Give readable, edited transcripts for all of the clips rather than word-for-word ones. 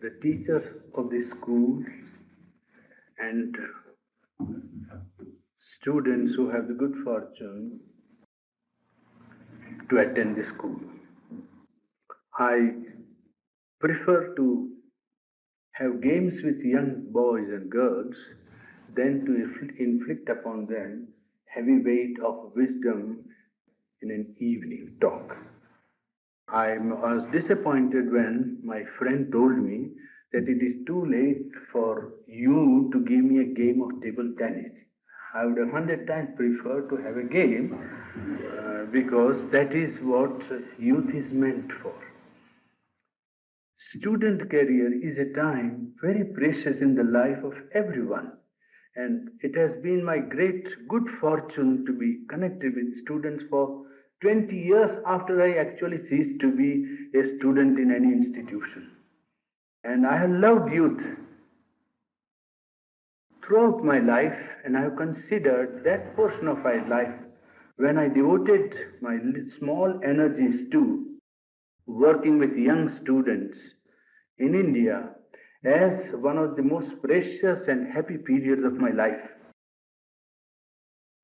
the teachers of this school and students who have the good fortune to attend the school. I prefer to have games with young boys and girls than to inflict upon them heavy weight of wisdom in an evening talk. I was disappointed when my friend told me that it is too late for you to give me a game of table tennis. I would 100 times prefer to have a game because that is what youth is meant for. Student career is a time very precious in the life of everyone, and it has been my great good fortune to be connected with students for 20 years after I actually ceased to be a student in any institution. And I have loved youth throughout my life, and I have considered that portion of my life when I devoted my small energies to working with young students in India as one of the most precious and happy periods of my life.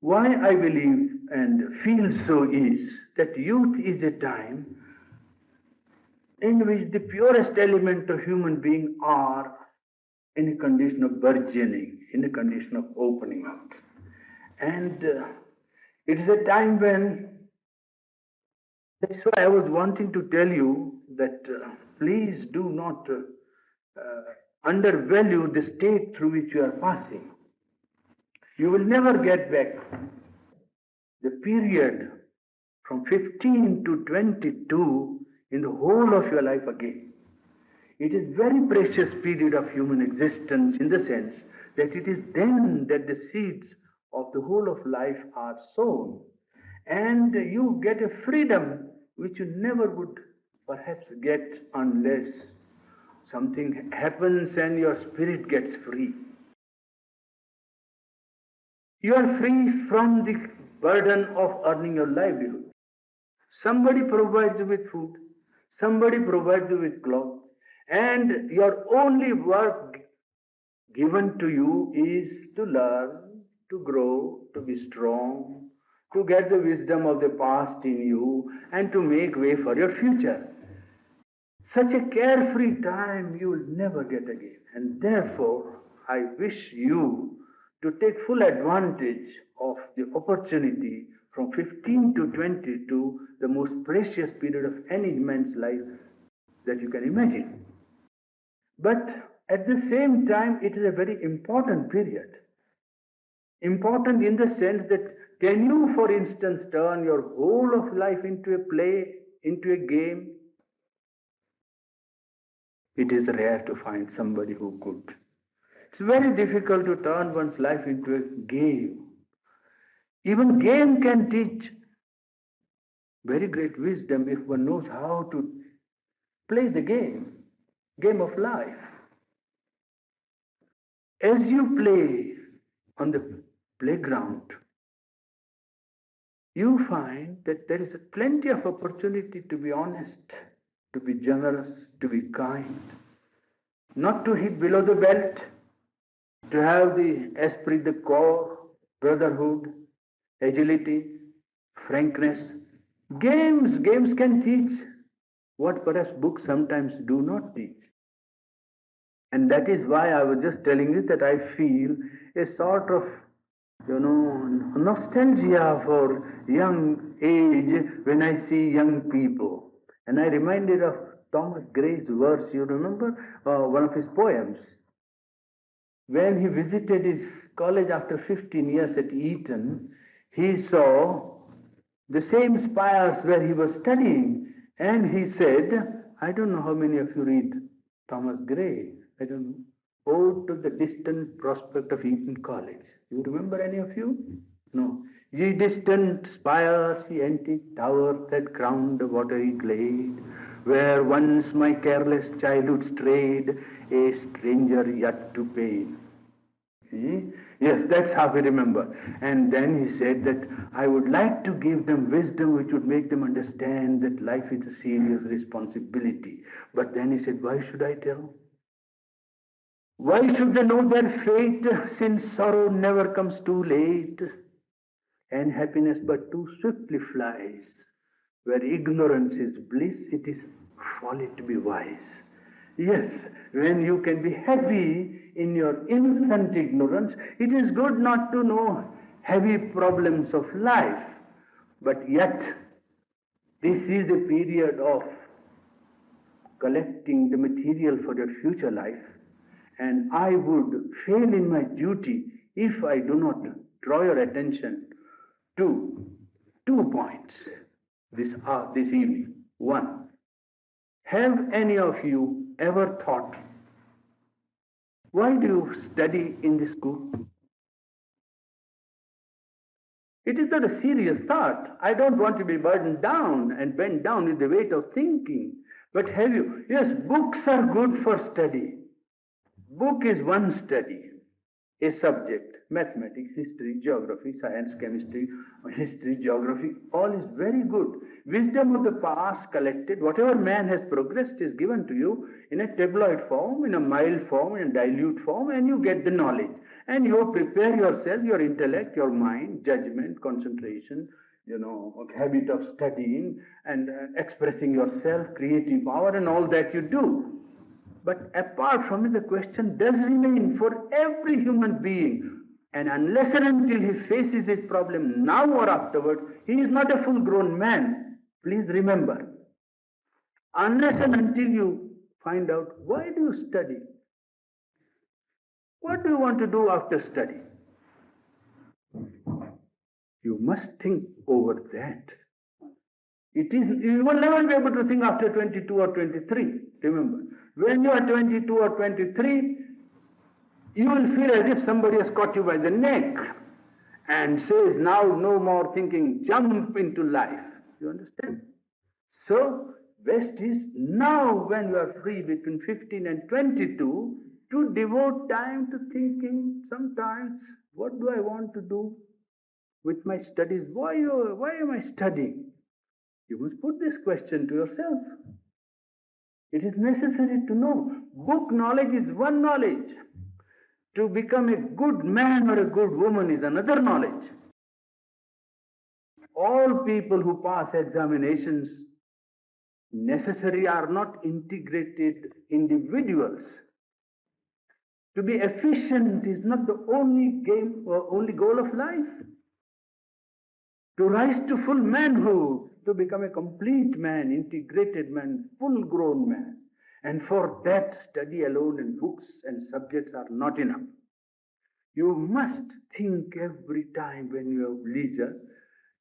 Why I believe and feel so is that youth is a time in which the purest element of human being are in a condition of burgeoning, in a condition of opening out. And it is a time when, that's why I was wanting to tell you that please do not undervalue the state through which you are passing. You will never get back the period from 15 to 22 in the whole of your life again. It is very precious period of human existence in the sense that it is then that the seeds of the whole of life are sown, and you get a freedom which you never would perhaps get unless something happens and your spirit gets free. You are free from the burden of earning your livelihood. Somebody provides you with food, somebody provides you with clothes, and your only work given to you is to learn, to grow, to be strong, to get the wisdom of the past in you, and to make way for your future. Such a carefree time you will never get again. And therefore, I wish you to take full advantage of the opportunity from 15 to 22, the most precious period of any man's life that you can imagine. But at the same time, it is a very important period. Important in the sense that can you, for instance, turn your whole of life into a play, into a game? It is rare to find somebody who could. It's very difficult to turn one's life into a game. Even game can teach very great wisdom if one knows how to play the game of life. As you play on the playground, you find that there is plenty of opportunity to be honest, to be generous, to be kind, not to hit below the belt, to have the esprit de corps, brotherhood, agility, frankness. Games can teach what perhaps books sometimes do not teach. And that is why I was just telling you that I feel a sort of, nostalgia for young age when I see young people. And I reminded of Thomas Gray's verse, you remember, one of his poems. When he visited his college after 15 years at Eton, he saw the same spires where he was studying, and he said, I don't know how many of you read Thomas Gray, I don't know, Ode to the Distant Prospect of Eton College. You remember any of you? No. Ye distant spires, ye antique towers that crown the watery glade, where once my careless childhood strayed, a stranger yet to pain. See? Yes, that's how we remember. And then he said that I would like to give them wisdom which would make them understand that life is a serious responsibility. But then he said, why should I tell? Why should they know their fate, since sorrow never comes too late, and happiness but too swiftly flies? Where ignorance is bliss, it is folly to be wise. Yes, when you can be happy in your infant ignorance, it is good not to know heavy problems of life. But yet, this is a period of collecting the material for your future life, and I would fail in my duty if I do not draw your attention to 2 points this evening. One, have any of you ever thought, why do you study in this school? It is not a serious thought. I don't want to be burdened down and bent down with the weight of thinking. But have you? Yes, books are good for study. Book is one study, a subject, mathematics, history, geography, science, chemistry, history, geography, all is very good. Wisdom of the past collected, whatever man has progressed is given to you in a tabloid form, in a mild form, in a dilute form, and you get the knowledge. And you prepare yourself, your intellect, your mind, judgment, concentration, habit of studying and expressing yourself, creative power, and all that you do. But apart from it, the question does remain for every human being. And unless and until he faces his problem now or afterwards, he is not a full-grown man. Please remember, unless and until you find out, why do you study? What do you want to do after study? You must think over that. You will never be able to think after 22 or 23. Remember, when you are 22 or 23, you will feel as if somebody has caught you by the neck and says, now no more thinking, jump into life. You understand? So, best is now, when you are free between 15 and 22, to devote time to thinking sometimes, what do I want to do with my studies? Why am I studying? You must put this question to yourself. It is necessary to know. Book knowledge is one knowledge. To become a good man or a good woman is another knowledge. All people who pass examinations necessarily are not integrated individuals. To be efficient is not the only game or only goal of life. To rise to full manhood, to become a complete man, integrated man, full-grown man. And for that, study alone and books and subjects are not enough. You must think every time when you have leisure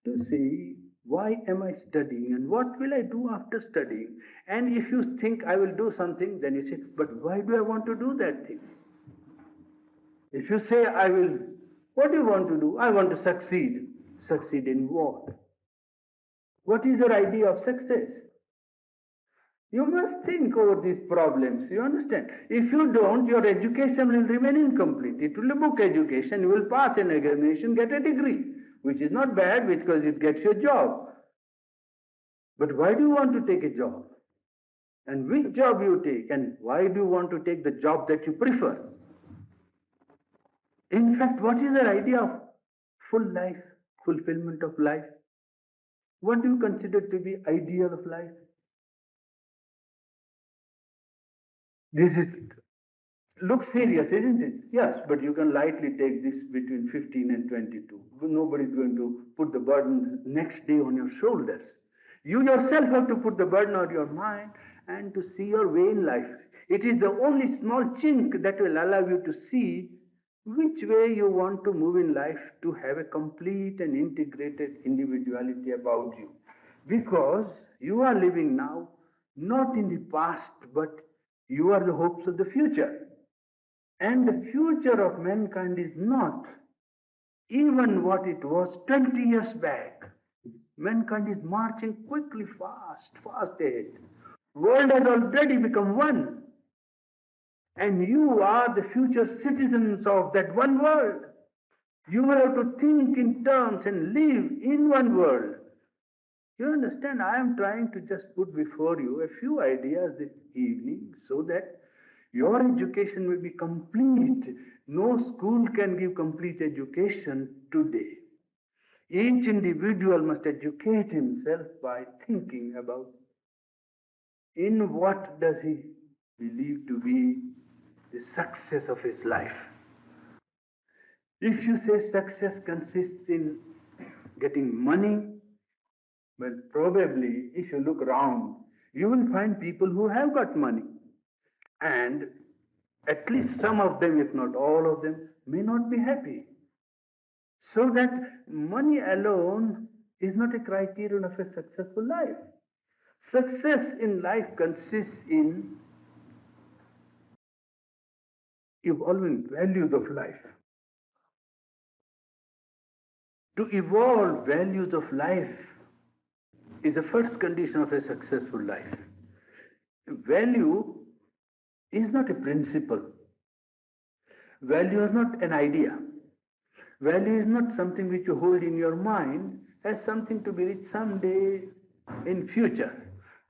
to say, why am I studying and what will I do after studying? And if you think I will do something, then you say, but why do I want to do that thing? If you say, what do you want to do? I want to succeed. Succeed in what? What is your idea of success? You must think over these problems, you understand? If you don't, your education will remain incomplete. It will be book education. You will pass an examination, get a degree, which is not bad because it gets you a job. But why do you want to take a job? And which job you take? And why do you want to take the job that you prefer? In fact, what is your idea of full life, fulfillment of life? What do you consider to be ideal of life? This looks serious, isn't it? Yes, but you can lightly take this between 15 and 22. Nobody is going to put the burden next day on your shoulders. You yourself have to put the burden on your mind and to see your way in life. It is the only small chink that will allow you to see which way you want to move in life to have a complete and integrated individuality about you. Because you are living now, not in the past, but you are the hopes of the future. And the future of mankind is not even what it was 20 years back. Mankind is marching quickly, fast ahead. World has already become one. And you are the future citizens of that one world. You will have to think in terms and live in one world. You understand? I am trying to just put before you a few ideas this evening so that Your education will be complete. No school can give complete education today. Each individual must educate himself by thinking about in what does he believe to be the success of his life. If you say success consists in getting money, well, probably if you look around, you will find people who have got money. And at least some of them, if not all of them, may not be happy. So that money alone is not a criterion of a successful life. Success in life consists in evolving values of life. To evolve values of life is the first condition of a successful life. Value is not a principle. Value is not an idea. Value is not something which you hold in your mind as something to be reached someday in future.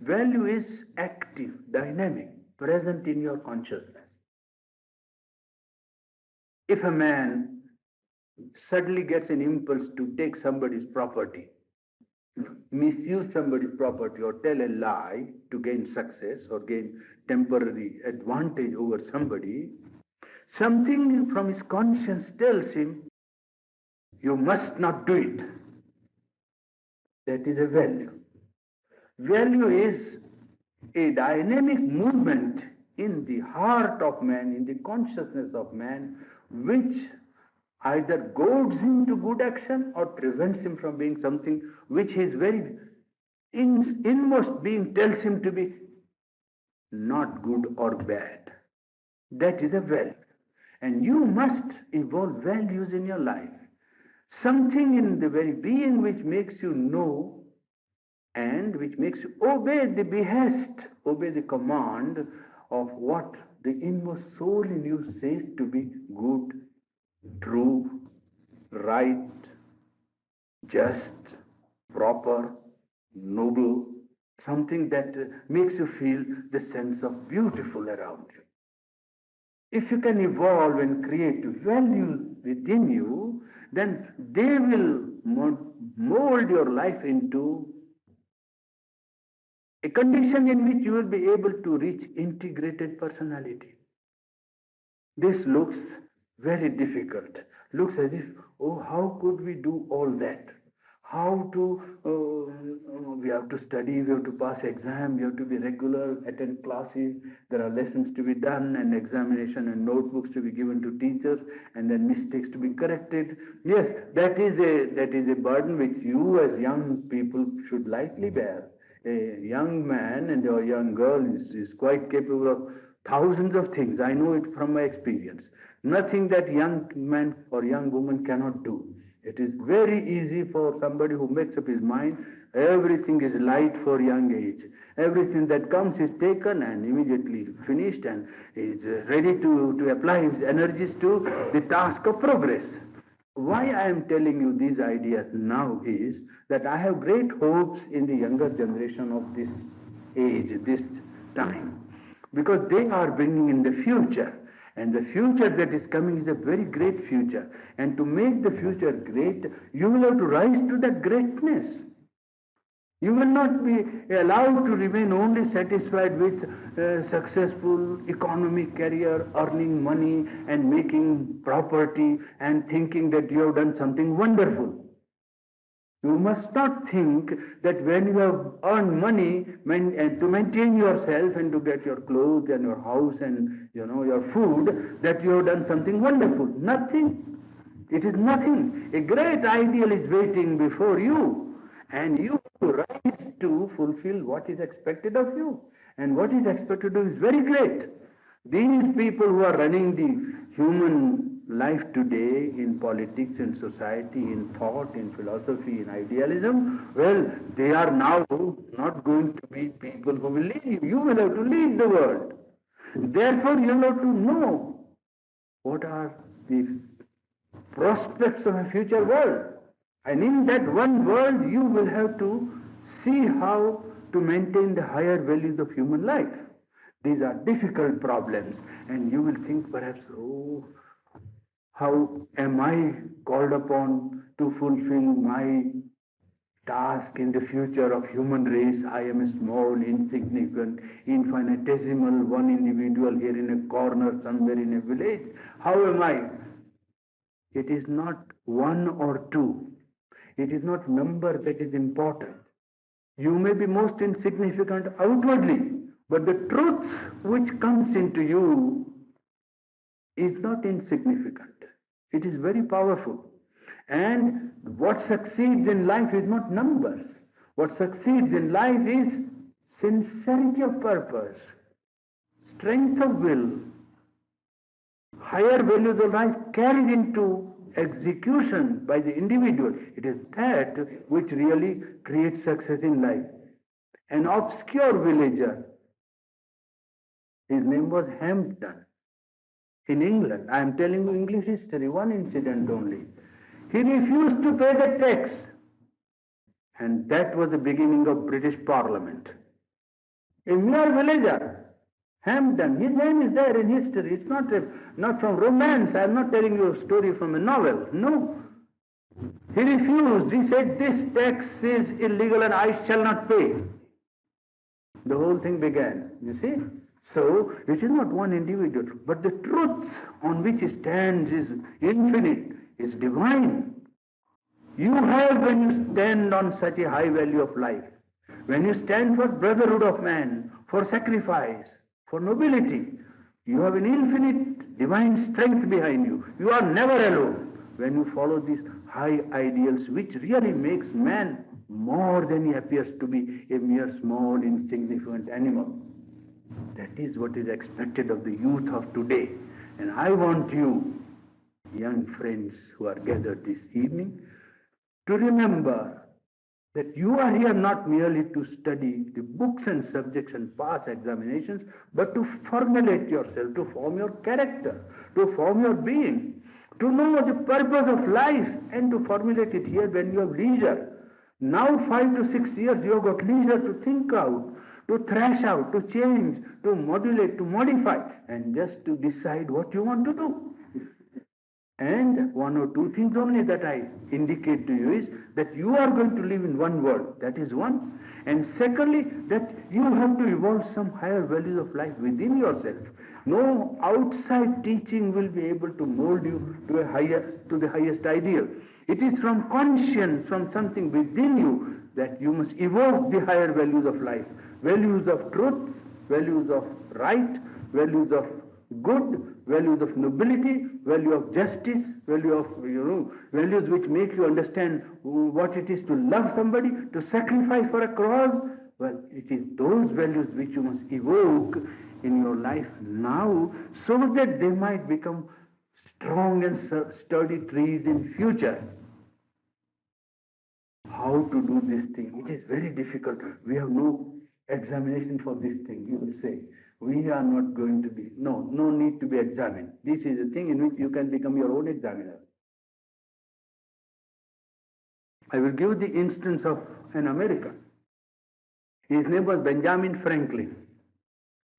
Value is active, dynamic, present in your consciousness. If a man suddenly gets an impulse to take somebody's property, misuse somebody's property or tell a lie to gain success or gain temporary advantage over somebody, something from his conscience tells him, you must not do it. That is a value. Value is a dynamic movement in the heart of man, in the consciousness of man, which either goads him to good action or prevents him from being something which his very inmost being tells him to be not good or bad. That is a value. And you must evolve values in your life. Something in the very being which makes you know and which makes you obey the behest, obey the command of what the inmost soul in you says to be good, true, right, just, proper, noble, something that makes you feel the sense of beautiful around you. If you can evolve and create values within you, then they will mold your life into a condition in which you will be able to reach integrated personality. This looks very difficult. Looks as if, oh, how could we do all that? How to, we have to study, we have to pass exam, we have to be regular, attend classes, there are lessons to be done and examination and notebooks to be given to teachers and then mistakes to be corrected. Yes, that is a burden which you as young people should lightly bear. A young man and a young girl is quite capable of thousands of things. I know it from my experience. Nothing that young man or young woman cannot do. It is very easy for somebody who makes up his mind. Everything is light for young age. Everything that comes is taken and immediately finished and is ready to apply his energies to the task of progress. Why I am telling you these ideas now is that I have great hopes in the younger generation of this age, this time, because they are bringing in the future. And the future that is coming is a very great future. And to make the future great, you will have to rise to that greatness. You will not be allowed to remain only satisfied with successful economic career, earning money and making property and thinking that you have done something wonderful. You must not think that when you have earned money to maintain yourself and to get your clothes and your house and your food, that you have done something wonderful. Nothing. It is nothing. A great ideal is waiting before you, and you rise to fulfill what is expected of you. And what is expected of you is very great. These people who are running the human life today in politics, in society, in thought, in philosophy, in idealism, well, they are now not going to be people who will lead you. You will have to lead the world. Therefore, you have to know what are the prospects of a future world. And in that one world, you will have to see how to maintain the higher values of human life. These are difficult problems. And you will think perhaps, oh, how am I called upon to fulfill my task in the future of human race? I am a small, insignificant, infinitesimal one individual here in a corner somewhere in a village. How am I? It is not one or two. It is not number that is important. You may be most insignificant outwardly, but the truth which comes into you is not insignificant. It is very powerful. And what succeeds in life is not numbers. What succeeds in life is sincerity of purpose, strength of will, higher values of life carried into execution by the individual. It is that which really creates success in life. An obscure villager, his name was Hampden, in England. I am telling you English history, one incident only. He refused to pay the tax. And that was the beginning of British Parliament. A mere villager, Hampden, his name is there in history. It's not from romance. I am not telling you a story from a novel. No. He refused. He said, this tax is illegal and I shall not pay. The whole thing began, you see. So, it is not one individual, but the truth on which he stands is infinite, is divine. You have, when you stand on such a high value of life, when you stand for brotherhood of man, for sacrifice, for nobility, you have an infinite divine strength behind you. You are never alone when you follow these high ideals, which really makes man more than he appears to be, a mere small, insignificant animal. That is what is expected of the youth of today. And I want you, young friends who are gathered this evening, to remember that you are here not merely to study the books and subjects and pass examinations, but to formulate yourself, to form your character, to form your being, to know the purpose of life and to formulate it here when you have leisure. Now 5 to 6 years you have got leisure to think out, to thrash out, to change, to modulate, to modify, and just to decide what you want to do. And one or two things only that I indicate to you is that you are going to live in one world, that is one. And secondly, that you have to evolve some higher values of life within yourself. No outside teaching will be able to mold you to the highest ideal. It is from conscience, from something within you, that you must evoke the higher values of life. Values of truth, values of right, values of good, values of nobility, value of justice, value of, values which make you understand what it is to love somebody, to sacrifice for a cause. Well, it is those values which you must evoke in your life now, so that they might become strong and sturdy trees in future. How to do this thing? It is very difficult. We have no examination for this thing. You will say, we are not going to be, no need to be examined. This is a thing in which you can become your own examiner. I will give the instance of an American. His name was Benjamin Franklin.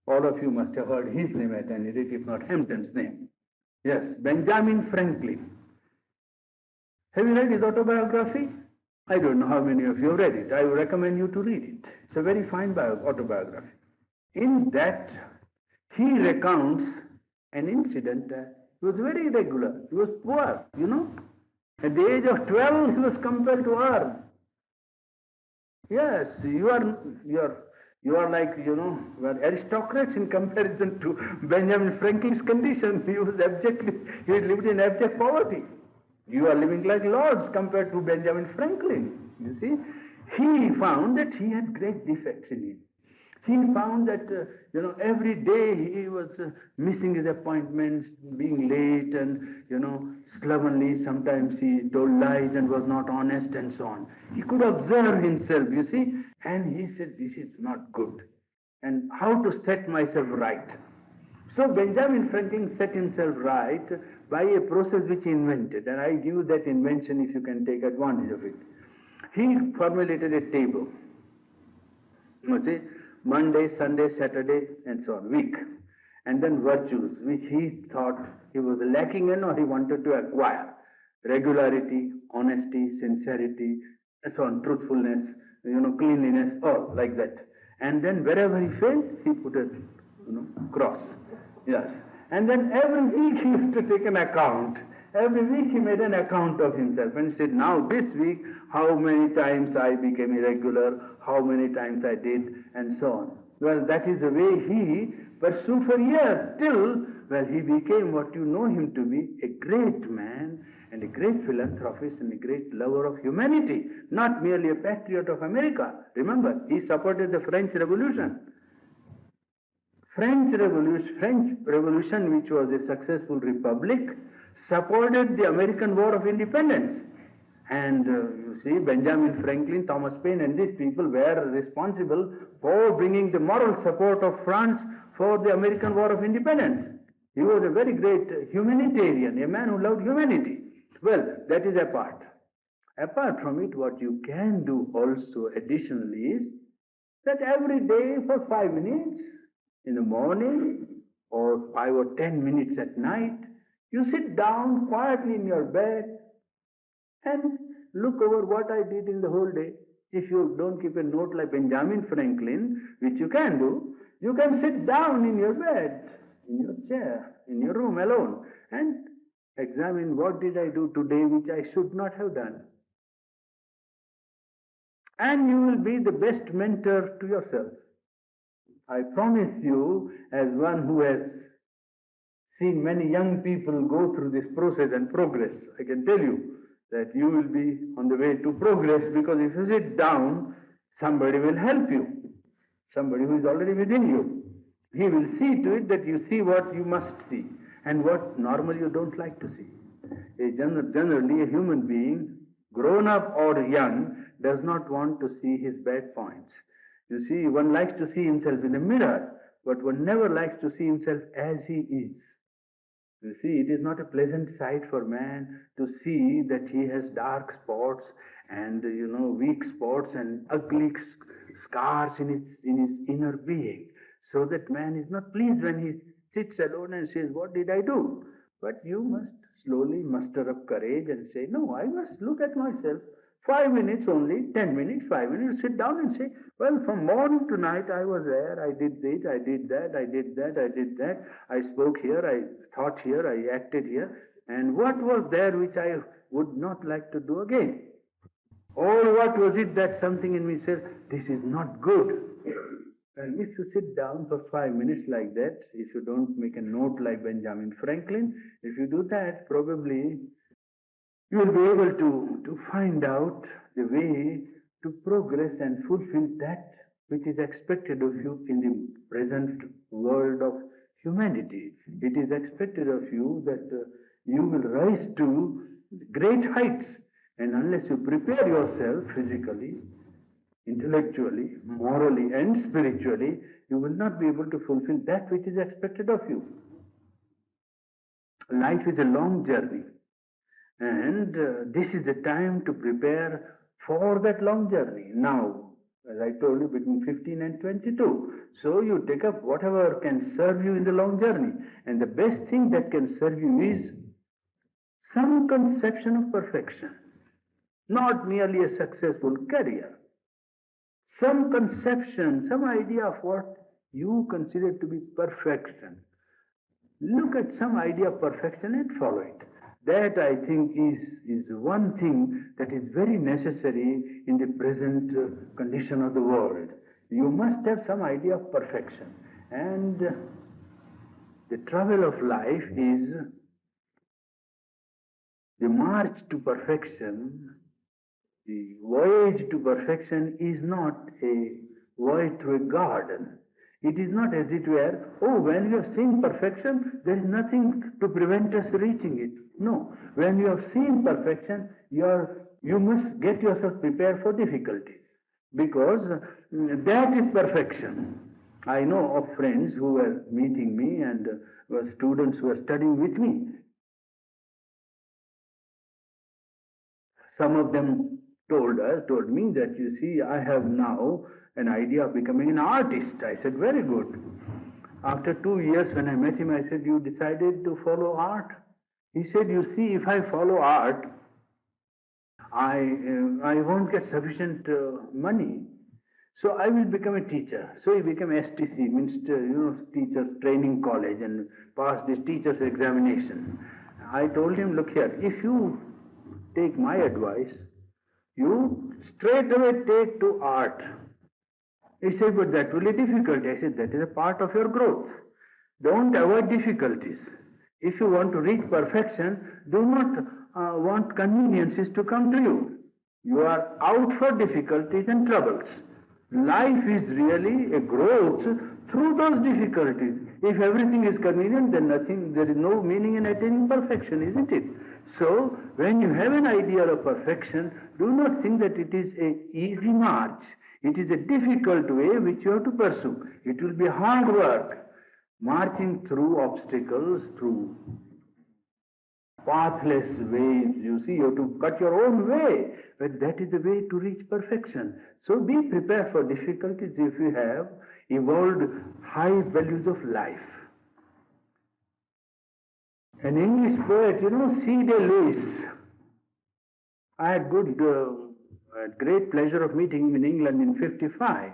All of you must have heard his name at any rate, if not Hampton's name. Yes, Benjamin Franklin. Have you read his autobiography? I don't know how many of you have read it. I would recommend you to read it. It's a very fine autobiography. In that, he recounts an incident. He was very irregular. He was poor, At the age of 12, he was compelled to earn. Yes, you are like, were aristocrats in comparison to Benjamin Franklin's condition. He lived in abject poverty. You are living like lords compared to Benjamin Franklin, you see. He found that he had great defects in him. He found that, every day he was missing his appointments, being late and, slovenly. Sometimes he told lies and was not honest and so on. He could observe himself, you see, and he said, this is not good. And how to set myself right? So Benjamin Franklin set himself right by a process which he invented. And I give you that invention if you can take advantage of it. He formulated a table. You see, Monday, Sunday, Saturday, and so on, week. And then virtues, which he thought he was lacking in or he wanted to acquire. Regularity, honesty, sincerity, and so on, truthfulness, cleanliness, all like that. And then wherever he failed, he put a cross. Yes. And then every week he used to take an account. Every week he made an account of himself and said, now this week, how many times I became irregular, how many times I did, and so on. Well, that is the way he pursued for years. Till, well, he became what you know him to be, a great man and a great philanthropist and a great lover of humanity, not merely a patriot of America. Remember, he supported the French Revolution. French Revolution, which was a successful republic, supported the American War of Independence. And you see, Benjamin Franklin, Thomas Paine, and these people were responsible for bringing the moral support of France for the American War of Independence. He was a very great humanitarian, a man who loved humanity. Well, that is apart. Apart from it, what you can do also additionally is that every day for 5 minutes in the morning or 5 or 10 minutes at night, you sit down quietly in your bed and look over what I did in the whole day. If you don't keep a note like Benjamin Franklin, which you can do, you can sit down in your bed, in your chair, in your room alone, and examine what did I do today which I should not have done. And you will be the best mentor to yourself. I promise you, as one who has seen many young people go through this process and progress, I can tell you that you will be on the way to progress, because if you sit down, somebody will help you. Somebody who is already within you. He will see to it that you see what you must see and what normally you don't like to see. Generally, a human being, grown up or young, does not want to see his bad points. You see, one likes to see himself in a mirror, but one never likes to see himself as he is. You see, it is not a pleasant sight for man to see that he has dark spots and, weak spots and ugly scars in his inner being. So that man is not pleased when he sits alone and says, what did I do? But you must slowly muster up courage and say, no, I must look at myself. 5 minutes only, 10 minutes, 5 minutes, sit down and say, well, from morning to night I was there, I did this, I did that, I did that, I did that, I spoke here, I thought here, I acted here, and what was there which I would not like to do again? Or what was it that something in me said, this is not good? And if you sit down for 5 minutes like that, if you don't make a note like Benjamin Franklin, if you do that, probably you will be able to find out the way to progress and fulfill that which is expected of you in the present world of humanity. It is expected of you that you will rise to great heights, and unless you prepare yourself physically, intellectually, morally and spiritually, you will not be able to fulfill that which is expected of you. Life is a long journey. And this is the time to prepare for that long journey. Now, as I told you, between 15 and 22. So you take up whatever can serve you in the long journey. And the best thing that can serve you is some conception of perfection. Not merely a successful career. Some conception, some idea of what you consider to be perfection. Look at some idea of perfection and follow it. That, I think, is one thing that is very necessary in the present condition of the world. You must have some idea of perfection. And the travel of life is the march to perfection. The voyage to perfection is not a voyage through a garden. It is not as it were, oh, when you have seen perfection, there is nothing to prevent us reaching it. No. When you have seen perfection, you must get yourself prepared for difficulties. Because that is perfection. I know of friends who were meeting me and were students who were studying with me. Some of them told me that, you see, I have now an idea of becoming an artist. I said, very good. After 2 years when I met him, I said, you decided to follow art? He said, you see, if I follow art, I won't get sufficient money. So I will become a teacher. So he became STC, means Teachers Training College, and passed this teacher's examination. I told him, look here, if you take my advice, you straight away take to art. He said, but that will be difficult. I said, that is a part of your growth. Don't avoid difficulties. If you want to reach perfection, do not want conveniences to come to you. You are out for difficulties and troubles. Life is really a growth through those difficulties. If everything is convenient, then there is no meaning in attaining perfection, isn't it? So, when you have an idea of perfection, do not think that it is an easy march. It is a difficult way which you have to pursue. It will be hard work, marching through obstacles, through pathless ways. You see, you have to cut your own way, but that is the way to reach perfection. So be prepared for difficulties if you have evolved high values of life. An English poet, C.D. Lewis. I had great pleasure of meeting him in England in 55.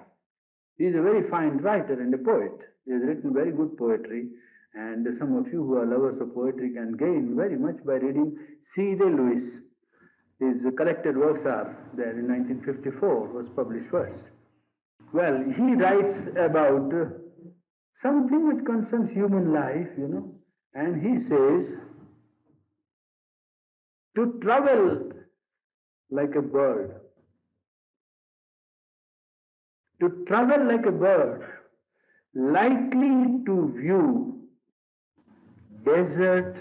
He is a very fine writer and a poet. He has written very good poetry, and some of you who are lovers of poetry can gain very much by reading C.D. Lewis. His collected works are there in 1954, was published first. Well, he writes about something which concerns human life, and he says, to travel like a bird, to travel like a bird, likely to view desert,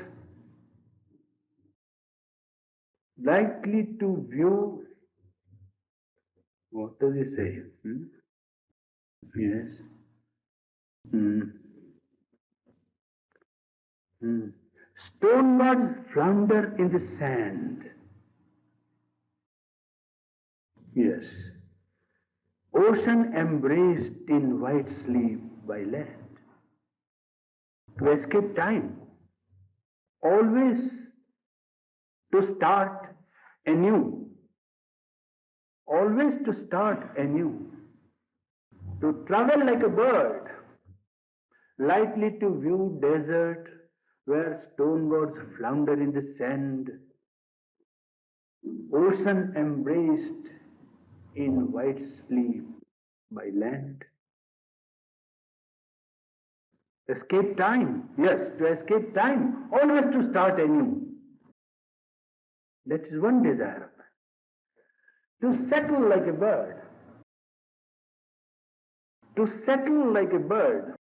likely to view, what does he say? Yes. Stoneward flounder in the sand. Yes. Ocean embraced in white sleep by land. To escape time. Always to start anew. Always to start anew. To travel like a bird, likely to view desert where stoneward flounder in the sand, ocean embraced in white sleep by land. Escape time, yes, to escape time, always to start anew. That is one desire. To settle like a bird. To settle like a bird.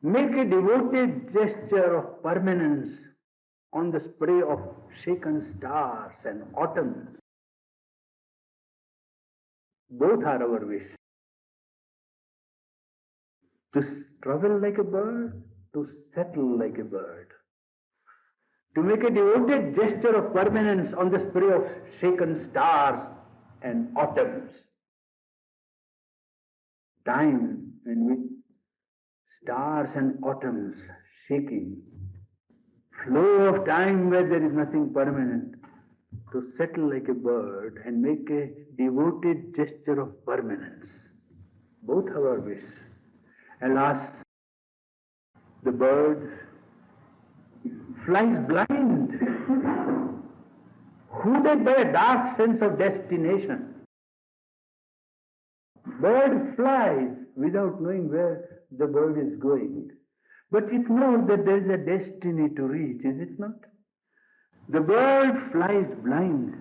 Make a devoted gesture of permanence on the spray of shaken stars and autumn. Both are our wish. To travel like a bird, to settle like a bird. To make a devoted gesture of permanence on the spray of shaken stars and autumns. Time in which stars and autumns shaking. Flow of time where there is nothing permanent. To settle like a bird and make a devoted gesture of permanence. Both have our wish. Alas, the bird flies blind, hooded by a dark sense of destination. Bird flies without knowing where the bird is going. But it knows that there is a destiny to reach, is it not? The bird flies blind,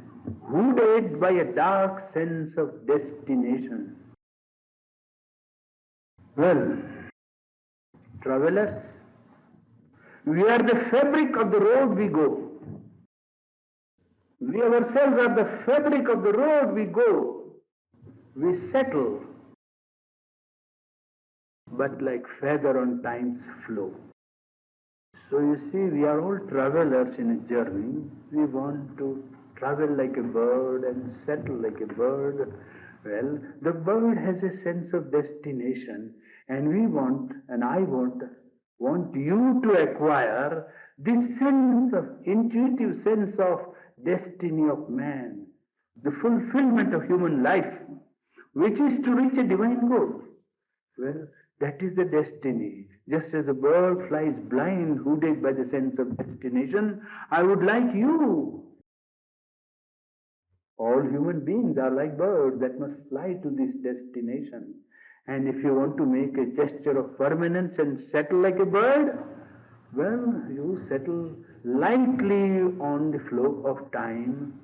hooded by a dark sense of destination. Well, travelers, we are the fabric of the road we go. We ourselves are the fabric of the road we go. We settle, but like feather on time's flow. So you see, we are all travelers in a journey. We want to travel like a bird and settle like a bird. Well, the bird has a sense of destination, and we want, and I want you to acquire this sense of intuitive sense of destiny of man, the fulfillment of human life, which is to reach a divine goal. Well, that is the destiny. Just as a bird flies blind, hooded by the sense of destination, I would like you. All human beings are like birds that must fly to this destination. And if you want to make a gesture of permanence and settle like a bird, well, you settle lightly on the flow of time,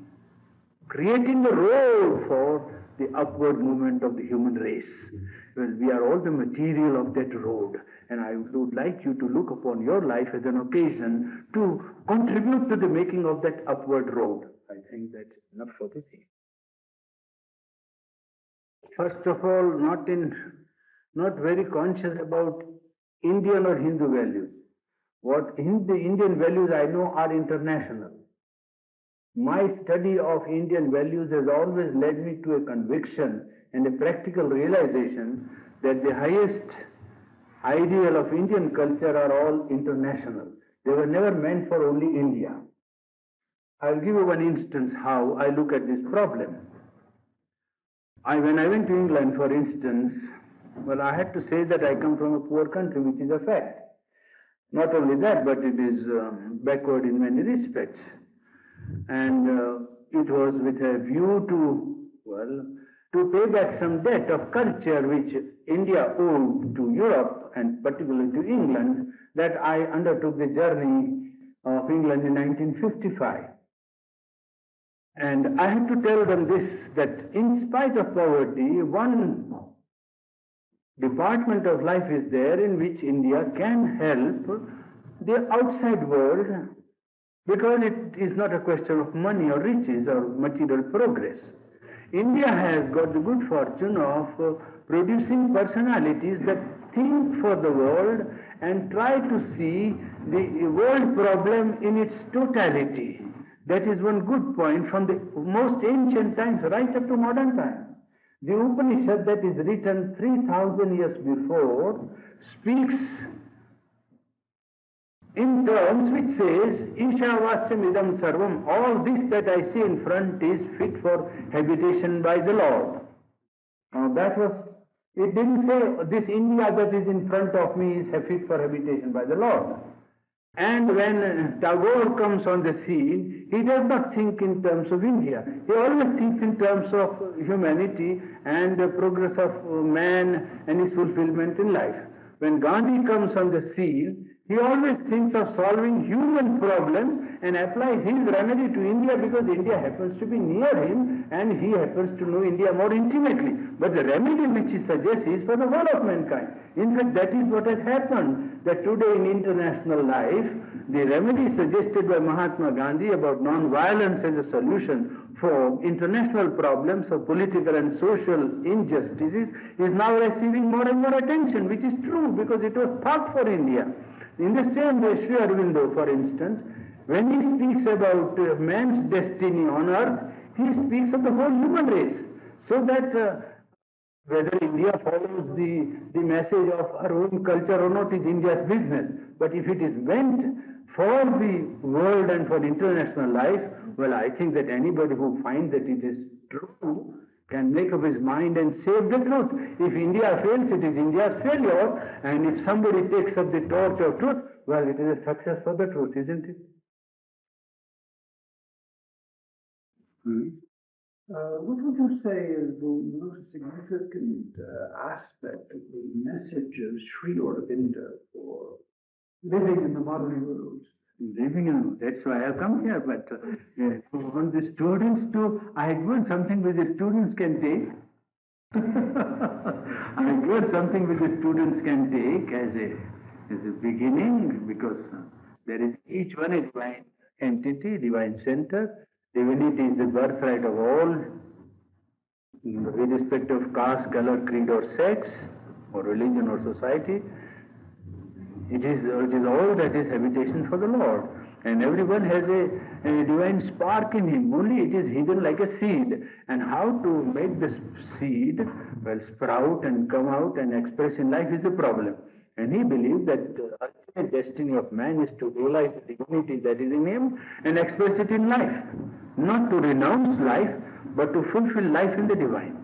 creating the road for the upward movement of the human race. Well, we are all the material of that road, and I would like you to look upon your life as an occasion to contribute to the making of that upward road. I think that's enough for this evening. First of all, not very conscious about Indian or Hindu values. What the Indian values I know are international. My study of Indian values has always led me to a conviction and a practical realization that the highest ideal of Indian culture are all international. They were never meant for only India. I'll give you one instance how I look at this problem. When I went to England, for instance, well, I had to say that I come from a poor country, which is a fact. Not only that, but it is backward in many respects. And it was with a view to pay back some debt of culture which India owed to Europe and particularly to England, that I undertook the journey of England in 1955. And I had to tell them this, that in spite of poverty, one department of life is there in which India can help the outside world, because it is not a question of money or riches or material progress. India has got the good fortune of producing personalities that think for the world and try to see the world problem in its totality. That is one good point from the most ancient times right up to modern times. The Upanishad that is written 3,000 years before speaks in terms which says, Ishavasyam idam sarvam, all this that I see in front is fit for habitation by the Lord. It didn't say this India that is in front of me is fit for habitation by the Lord. And when Tagore comes on the scene, he does not think in terms of India. He always thinks in terms of humanity and the progress of man and his fulfillment in life. When Gandhi comes on the scene, he always thinks of solving human problems and applies his remedy to India because India happens to be near him and he happens to know India more intimately. But the remedy which he suggests is for the whole of mankind. In fact, that is what has happened, that today in international life, the remedy suggested by Mahatma Gandhi about non-violence as a solution for international problems of political and social injustices is now receiving more and more attention, which is true because it was thought for India. In the same way, Sri Aurobindo, for instance, when he speaks about man's destiny on earth, he speaks of the whole human race. So that whether India follows the message of our own culture or not is India's business. But if it is meant for the world and for international life, well, I think that anybody who finds that it is true can make up his mind and save the truth. If India fails, it is India's failure. And if somebody takes up the torch of truth, well, it is a success for the truth, isn't it? What would you say is the most significant aspect of the message of Sri Aurobindo for living in the modern world? Living in, that's why I have come here, but I want the students to, I want something which the students can take. I want something which the students can take as a beginning, because there is each one a divine entity, divine center. Divinity is the birthright of all, irrespective of caste, color, creed or sex, or religion or society. It is all that is habitation for the Lord. And everyone has a divine spark in him, only it is hidden like a seed. And how to make this seed, well, sprout and come out and express in life is the problem. And he believed that the ultimate destiny of man is to realize the divinity that is in him and express it in life. Not to renounce life, but to fulfill life in the divine.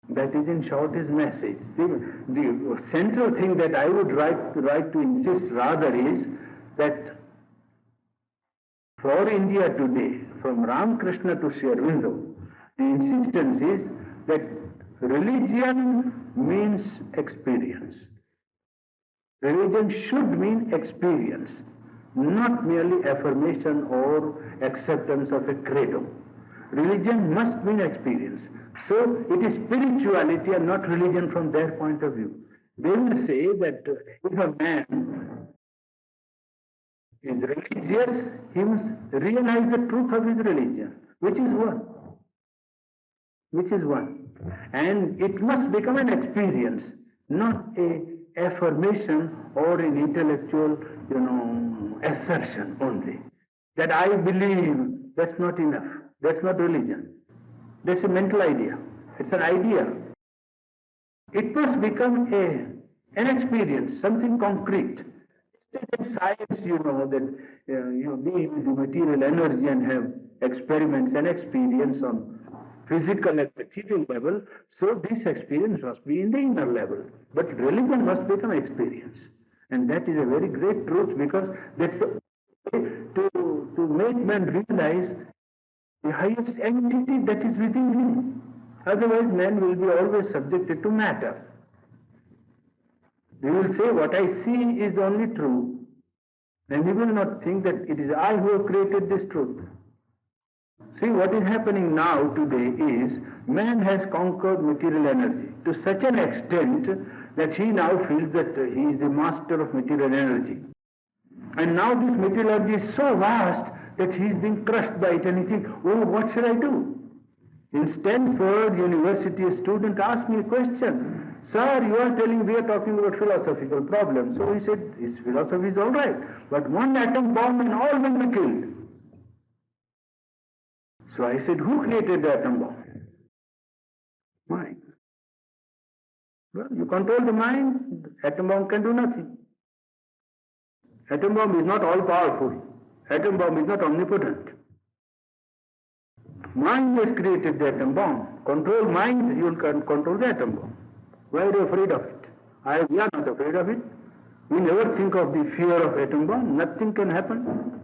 That is, in short, his message. The central thing that I would like to insist rather is that for India today, from Ramakrishna to Sri Aurobindo, the insistence is that religion means experience. Religion should mean experience, not merely affirmation or acceptance of a credo. Religion must mean experience. So it is spirituality and not religion from their point of view. They will say that if a man is religious, he must realize the truth of his religion, which is one. Which is one. And it must become an experience, not a affirmation or an intellectual, assertion only. That I believe, that's not enough. That's not religion. That's a mental idea. It's an idea. It must become an experience, something concrete. In science, you know that you deal with the material energy and have experiments and experience on physical and material level. So this experience must be in the inner level. But religion must become experience. And that is a very great truth, because that's the way to make man realize the highest entity that is within him. Otherwise, man will be always subjected to matter. He will say, what I see is only true. And he will not think that it is I who have created this truth. See, what is happening now today is, man has conquered material energy to such an extent that he now feels that he is the master of material energy. And now this material energy is so vast that he is being crushed by it, and he thinks, oh, what should I do? In Stanford University, a student asked me a question. Sir, you are telling we are talking about philosophical problems. So he said, his philosophy is all right, but one atom bomb and all will be killed. So I said, who created the atom bomb? Mind. Well, you control the mind, the atom bomb can do nothing. Atom bomb is not all powerful. Atom bomb is not omnipotent. Mind has created the atom bomb. Control mind, you will control the atom bomb. Why are you afraid of it? We are not afraid of it. We never think of the fear of atom bomb. Nothing can happen.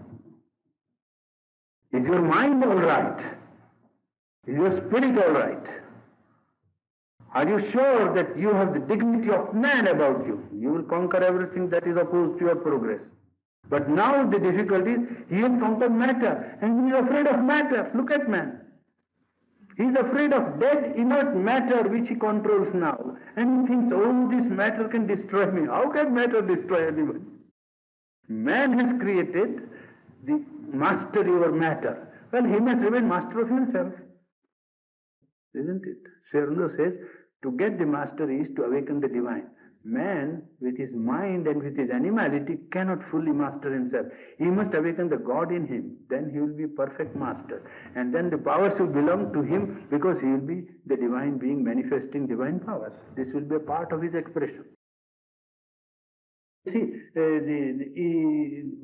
Is your mind all right? Is your spirit all right? Are you sure that you have the dignity of man about you? You will conquer everything that is opposed to your progress. But now the difficulty is, he has conquered matter, and he is afraid of matter. Look at man. He is afraid of dead, inert matter which he controls now. And he thinks, oh, this matter can destroy me. How can matter destroy anyone? Man has created the mastery over matter. Well, he must remain master of himself. Isn't it? Sri Aurobindo says, to get the mastery is to awaken the divine. Man, with his mind and with his animality, cannot fully master himself. He must awaken the God in him. Then he will be perfect master. And then the powers will belong to him, because he will be the divine being manifesting divine powers. This will be a part of his expression. See,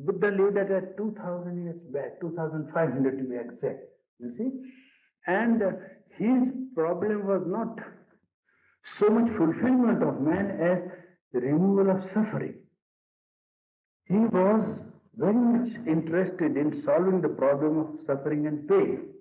Buddha lived at 2000 years back, 2500 to be exact. You see? And his problem was not so much fulfillment of man as the removal of suffering. He was very much interested in solving the problem of suffering and pain.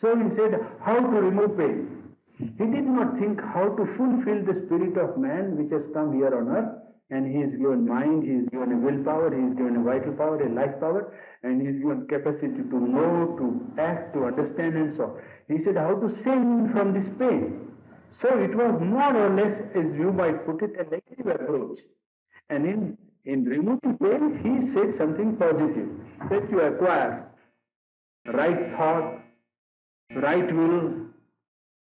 So he said, how to remove pain? He did not think how to fulfill the spirit of man which has come here on earth, and he is given mind, he is given a willpower, he is given a vital power, a life power, and he is given capacity to know, to act, to understand, and so on. He said, how to save him from this pain? So it was more or less, as you might put it, a negative approach. And in removing pain, he said something positive, that you acquire right thought, right will,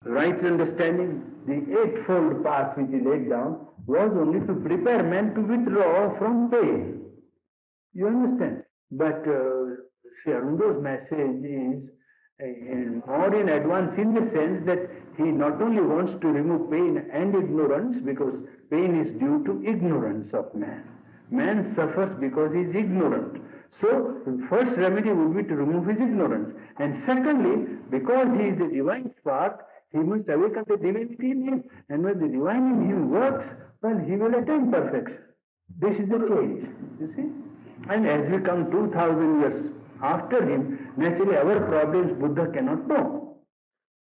right understanding. The eightfold path which he laid down was only to prepare man to withdraw from pain. You understand? But Sri Aurobindo's message is more in advance in the sense that he not only wants to remove pain and ignorance, because pain is due to ignorance of man. Man suffers because he is ignorant. So, the first remedy would be to remove his ignorance. And secondly, because he is the divine spark, he must awaken the divinity in him. And when the divine in him works, well, he will attain perfection. This is the case, you see. And as we come 2000 years after him, naturally our problems Buddha cannot know.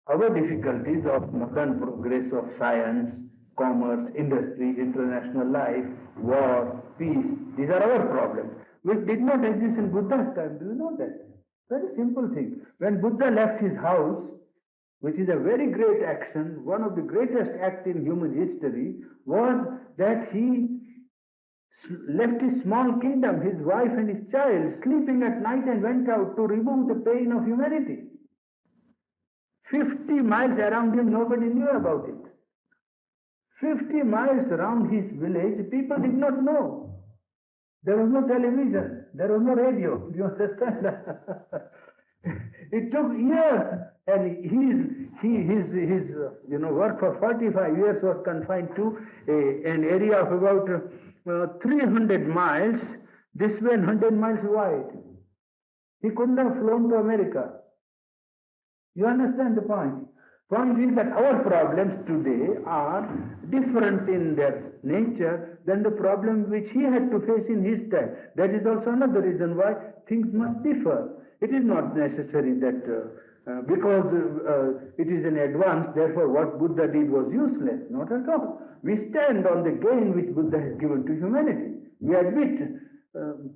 Our difficulties of modern progress of science, commerce, industry, international life, war, peace, these are our problems, which did not exist in Buddha's time. Do you know that? Very simple thing. When Buddha left his house, which is a very great action, one of the greatest acts in human history, was that he left his small kingdom, his wife and his child, sleeping at night and went out to remove the pain of humanity. 50 miles around him, nobody knew about it. 50 miles around his village, people did not know. There was no television, there was no radio. Do you understand? It took years, and his work for 45 years was confined to an area of about 300 miles, this way 100 miles wide. He couldn't have flown to America. You understand the point? Point is that our problems today are different in their nature than the problem which he had to face in his time. That is also another reason why things must differ. It is not necessary that because it is in advance, therefore what Buddha did was useless. Not at all. We stand on the gain which Buddha has given to humanity. We admit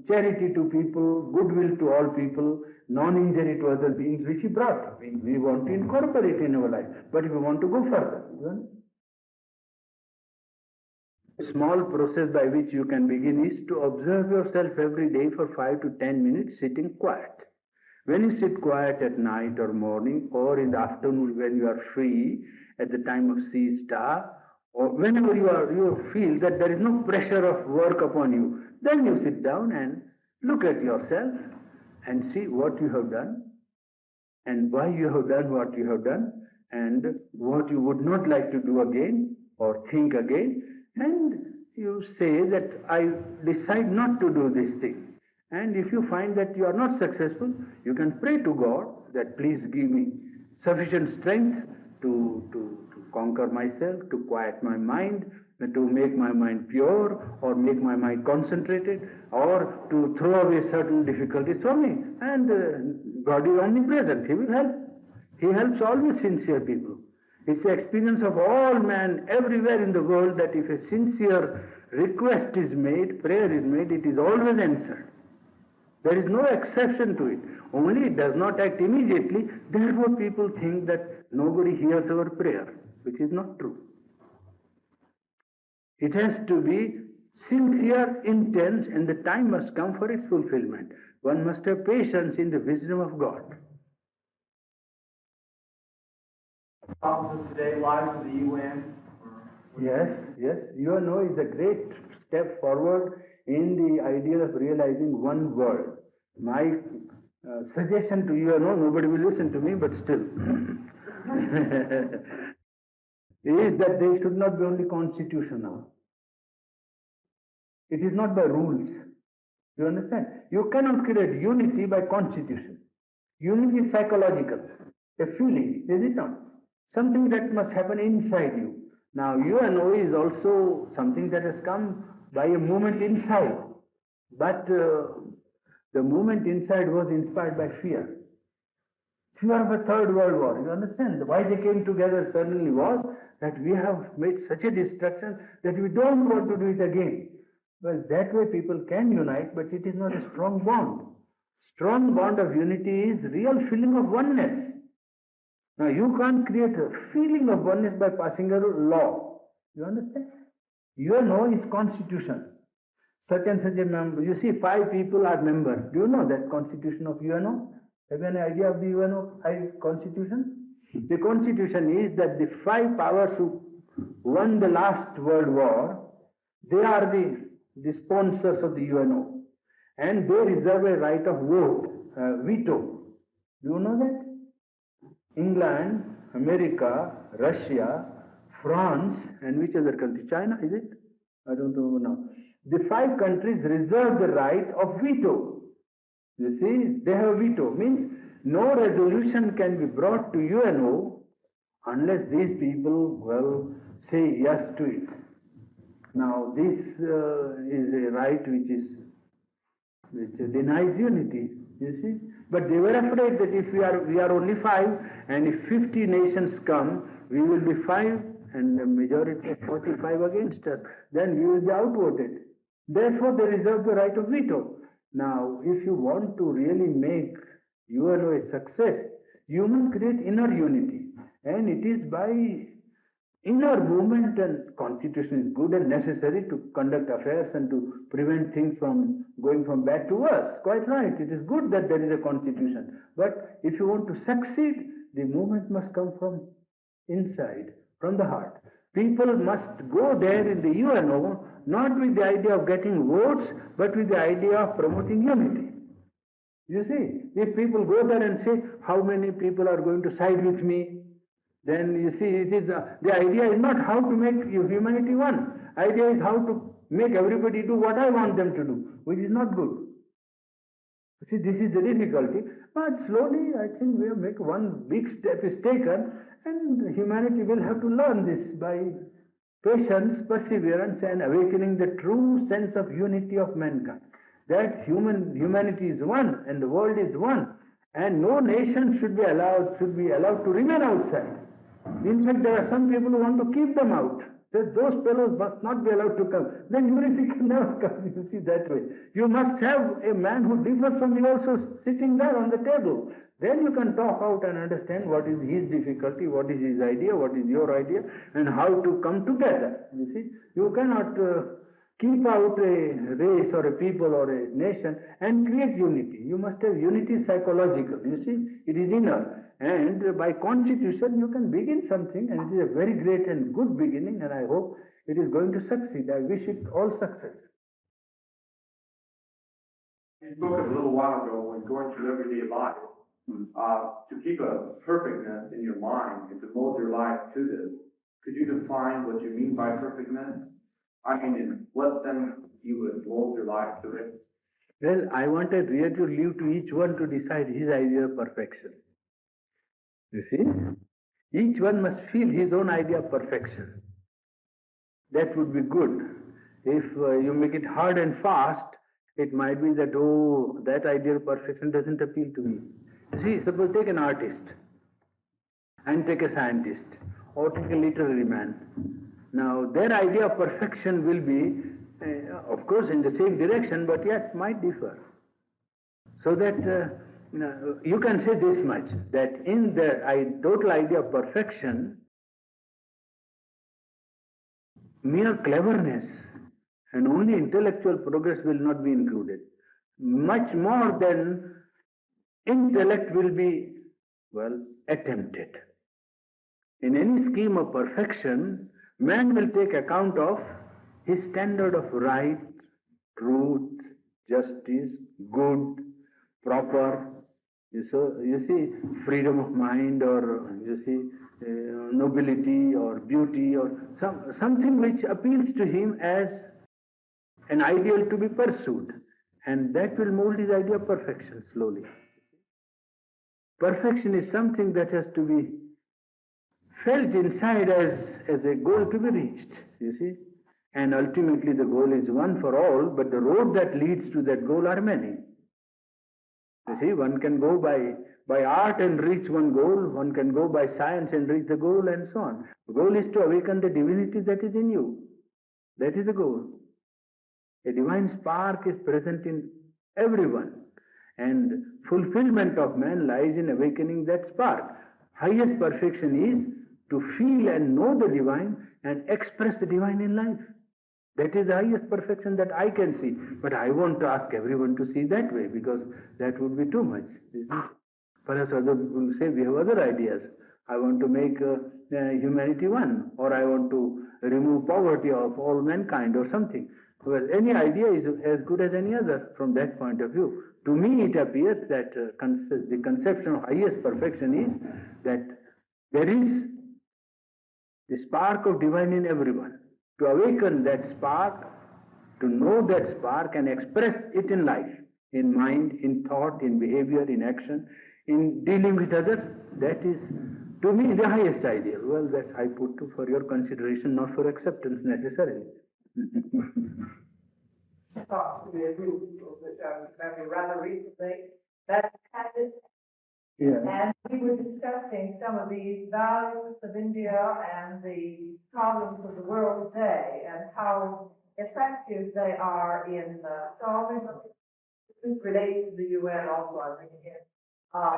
charity to people, goodwill to all people, non-injury to other beings, which he brought. We want to incorporate in our life, but if we want to go further. A small process by which you can begin is to observe yourself every day for 5 to 10 minutes sitting quiet. When you sit quiet at night or morning or in the afternoon when you are free at the time of siesta, or whenever you feel that there is no pressure of work upon you, then you sit down and look at yourself and see what you have done and why you have done what you have done and what you would not like to do again or think again, and you say that I decide not to do this thing. And if you find that you are not successful, you can pray to God that please give me sufficient strength to conquer myself, to quiet my mind, to make my mind pure, or make my mind concentrated, or to throw away certain difficulties from me. And God is omnipresent. He will help. He helps always sincere people. It's the experience of all men everywhere in the world that if a sincere request is made, prayer is made, it is always answered. There is no exception to it. Only it does not act immediately. Therefore people think that nobody hears our prayer, which is not true. It has to be sincere, intense, and the time must come for its fulfillment. One must have patience in the wisdom of God. Problems of today lies with the UN. Yes. UNO is a great step forward in the idea of realizing one world. My suggestion to UNO, nobody will listen to me, but still, is that they should not be only constitutional. It is not by rules. You understand? You cannot create unity by constitution. Unity is psychological, a feeling, is it not? Something that must happen inside you. Now, UNO is also something that has come by a movement inside. But the movement inside was inspired by fear. Fear of a third world war. You understand? Why they came together suddenly was that we have made such a destruction that we don't want to do it again. Well, that way people can unite, but it is not a strong bond. Strong bond of unity is real feeling of oneness. Now, you can't create a feeling of oneness by passing a law. You understand? UNO is constitution. Such and such a member. You see, 5 people are members. Do you know that constitution of UNO? Have you any idea of the UNO constitution? The constitution is that the 5 powers who won the last world war, they are the sponsors of the UNO. And they reserve a right of vote, veto. Do you know that? England, America, Russia, France, and which other country? China, is it? I don't know now. The 5 countries reserve the right of veto. You see, they have veto. Means no resolution can be brought to UNO unless these people, well, say yes to it. Now, this is a right which denies unity, you see. But they were afraid that if we are only 5, and if 50 nations come, we will be 5, and the majority of 45 against us. Then we will be outvoted. Therefore, they reserve the right of veto. Now, if you want to really make UNO a success, you must create inner unity. And it is by inner movement, and constitution is good and necessary to conduct affairs and to prevent things from going from bad to worse. Quite right. It is good that there is a constitution. But if you want to succeed, the movement must come from inside, from the heart. People must go there in the UNO not with the idea of getting votes, but with the idea of promoting unity. You see, if people go there and say, how many people are going to side with me, then you see, it is the idea is not how to make humanity one. Idea is how to make everybody do what I want them to do, which is not good. See, this is the difficulty. But slowly, I think we have make one big step is taken, and humanity will have to learn this by patience, perseverance, and awakening the true sense of unity of mankind. That humanity is one, and the world is one, and no nation should be allowed to remain outside. In fact, there are some people who want to keep them out. That those fellows must not be allowed to come. Then unity can never come, you see, that way. You must have a man who differs from you also sitting there on the table. Then you can talk out and understand what is his difficulty, what is his idea, what is your idea, and how to come together. You see, you cannot keep out a race or a people or a nation and create unity. You must have unity psychological. You see, it is inner. And by constitution, you can begin something, and it is a very great and good beginning, and I hope it is going to succeed. I wish it all success. You spoke a little while ago when going through everyday life, to keep a perfectness in your mind and to mold your life to this. Could you define what you mean by perfectness? I mean, in what sense you would mold your life to it? Well, I wanted really to leave to each one to decide his idea of perfection. You see? Each one must feel his own idea of perfection. That would be good. If you make it hard and fast, it might be that, oh, that idea of perfection doesn't appeal to me. You see, suppose take an artist, and take a scientist, or take a literary man. Now, their idea of perfection will be, of course, in the same direction, but yet might differ. So that you can say this much, that in the total idea of perfection, mere cleverness and only intellectual progress will not be included. Much more than intellect will be, well, attempted. In any scheme of perfection, man will take account of his standard of right, truth, justice, good, proper. You see, freedom of mind, or you see, nobility or beauty, or something which appeals to him as an ideal to be pursued. And that will mold his idea of perfection slowly. Perfection is something that has to be felt inside as a goal to be reached, you see. And ultimately the goal is one for all, but the road that leads to that goal are many. You see, one can go by art and reach one goal, one can go by science and reach the goal, and so on. The goal is to awaken the divinity that is in you. That is the goal. A divine spark is present in everyone, and fulfillment of man lies in awakening that spark. Highest perfection is to feel and know the divine and express the divine in life. That is the highest perfection that I can see. But I want to ask everyone to see that way, because that would be too much. Perhaps other people will say we have other ideas. I want to make humanity one, or I want to remove poverty of all mankind or something. Well, any idea is as good as any other from that point of view. To me, it appears that the conception of highest perfection is that there is the spark of divine in everyone. To awaken that spark, to know that spark and express it in life, in mind, in thought, in behavior, in action, in dealing with others, that is, to me, the highest ideal. Well, that I put to for your consideration, not for acceptance necessarily. Talked to a group which I was remember rather recently that had this, Yeah. and we were discussing some of the values of India and the problems of the world today and how effective they are in solving them. This relates to the UN also, I think, again.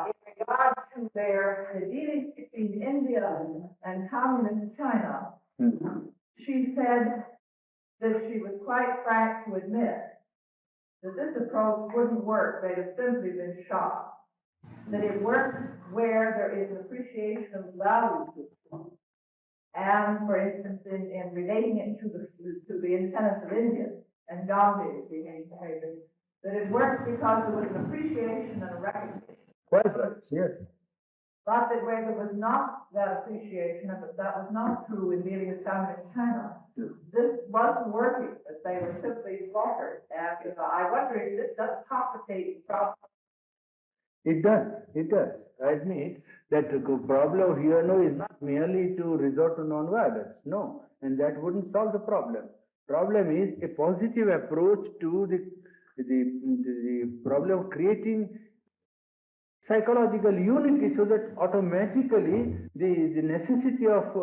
In regard to the dealings between India and communist China, she said that she was quite frank to admit that this approach wouldn't work. They'd have simply been shot. That it works where there is an appreciation of values. And, for instance, in relating it to the independence of India and Gandhi's behavior, that it works because there was an appreciation and a recognition. Quite right, yes. But that where there was not that appreciation, and that was not true in dealing with communist China, this wasn't working, that they were simply slaughtered. And I wonder if this does complicate the problem. It does, it does. I admit that the problem of UNO is not merely to resort to non-violence, no, and that wouldn't solve the problem. Problem is a positive approach to the problem of creating psychological unity, so that automatically the necessity of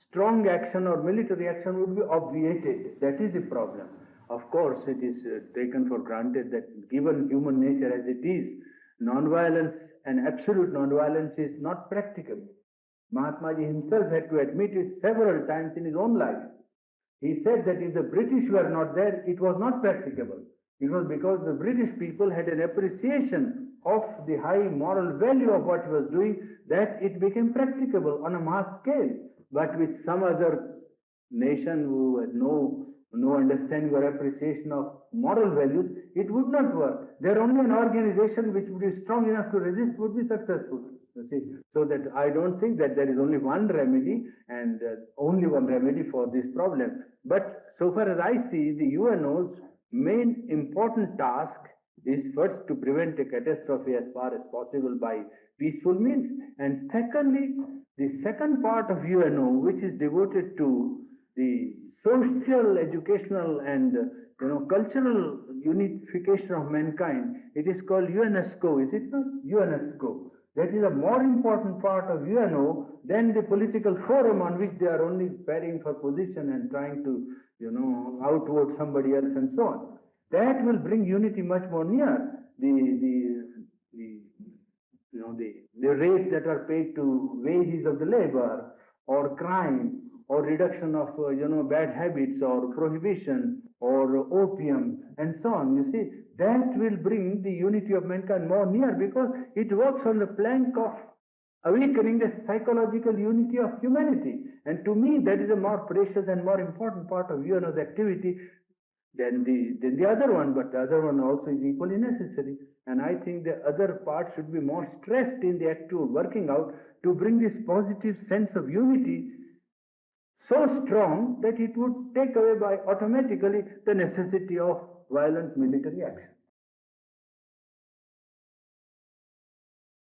strong action or military action would be obviated. That is the problem. Of course, it is taken for granted that given human nature as it is, non-violence and absolute non-violence is not practicable. Mahatma Ji himself had to admit it several times in his own life. He said that if the British were not there, it was not practicable. It was because the British people had an appreciation of the high moral value of what he was doing that it became practicable on a mass scale. But with some other nation who had no understanding or appreciation of moral values, it would not work. There only an organization which would be strong enough to resist would be successful. You see, so that I don't think that there is only one remedy and only one remedy for this problem. But so far as I see, the UNO's main important task is first to prevent a catastrophe as far as possible by peaceful means, and secondly, the second part of UNO, which is devoted to the social, educational, and cultural unification of mankind, it is called UNESCO. Is it not? UNESCO. That is a more important part of UNO than the political forum on which they are only paring for position and trying to, outvote somebody else and so on. That will bring unity much more near. The rates that are paid to wages of the labor, or crime, or reduction of bad habits, or prohibition, or opium, and so on. You see, that will bring the unity of mankind more near, because it works on the plank of awakening the psychological unity of humanity. And to me, that is a more precious and more important part of UNO's activity than the other one, but the other one also is equally necessary. And I think the other part should be more stressed in the actual working out to bring this positive sense of unity so strong that it would take away by automatically the necessity of violent military action.